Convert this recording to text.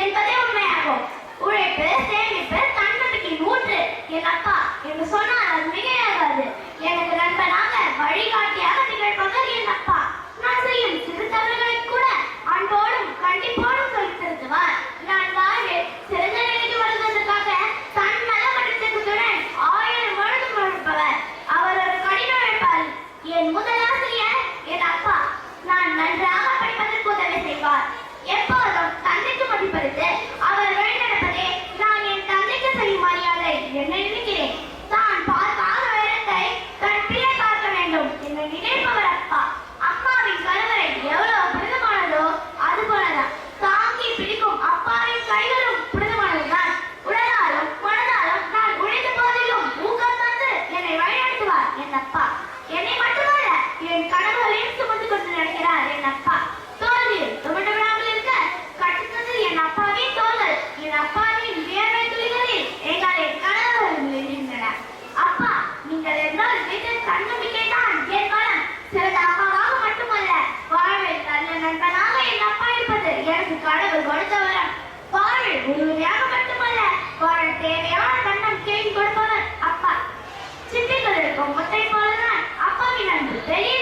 என்பதே உண்மையாகும். உழைப்பு, சேமிப்பு, தன்னம்பிக்கையின் ஊற்று என் அப்பா என்று சொன்னால் அது மிகையாகாது. எனக்கு நண்பனாக வழிகாட்டியாக திகழ்பவர் என் அப்பா. நான் செய்யும் சிறு தவறுகளை கூட அன்போடும் கண்டிப்போடும் சொல்லித் திருத்துவார். நான் வாழ்வில் சிறந்த நிலைக்கு வருவதற்காக தன்மல மட்டத்துடன் 1000 முழுதும் உழைப்பவர். அவர் ஒரு கடின உழைப்பாளி. என் முதல் ஆசிரியர் என் அப்பா. நான் நன்றாக படிப்பதற்கு உதவி செய்வார். எப்போதும் தந்தைக்கு மதிப்பளித்து அவர் வழிநடப்பதே நான் என் தந்தைக்கு செய்யும் மரியாதை என்ன நினைக்கிறேன். தான் பார்க்காத வேடத்தை தன் பிள்ளை பார்க்க வேண்டும் என்று நினைப்பவர் அப்பா. அம்மாவின் கருவறை எவ்வளவு புனிதமானதோ அது போலதான் தாங்கி பிடிக்கும் அப்பாவின் கைகளும் புனிதமானதுதான். உடலாலும் மனதாலும் நான் உழைத்த போதிலும் ஊக்கம் தந்து என்னை வழிநடத்துவார் என் அப்பா. என்னை மட்டுமல்ல என் கனவுகளையும் சுமந்து கொண்டு நடக்கிறார் என் அப்பா. தோல்வியில் துவண்டு விடாமல் இருக்க கட்டுத்தது என் அப்பாவின் தோள்கள். என் அப்பாவின் வியர்வை துளிகளில் எங்களின் கனவுகள் விழுகின்றன. அப்பா, நீங்கள் என்றால் வீட்டில் தன்னம்பிக்கை தான் என் பலம். சிறந்த அப்பாவாக மட்டுமல்ல, வாழ்வில் நல்ல நண்பனாக என் அப்பா இருப்பது எனக்கு கடவுள் கொடுத்த வரம். வாழ்வில் உறுதியாக மட்டுமல்ல, வாழ தேவையான தன்னம்பிக்கையும் கொடுப்பவர் அப்பா. சிப்பிகள் இருக்கும் முட்டை போலதான் அப்பாவின் அன்பு வெளியே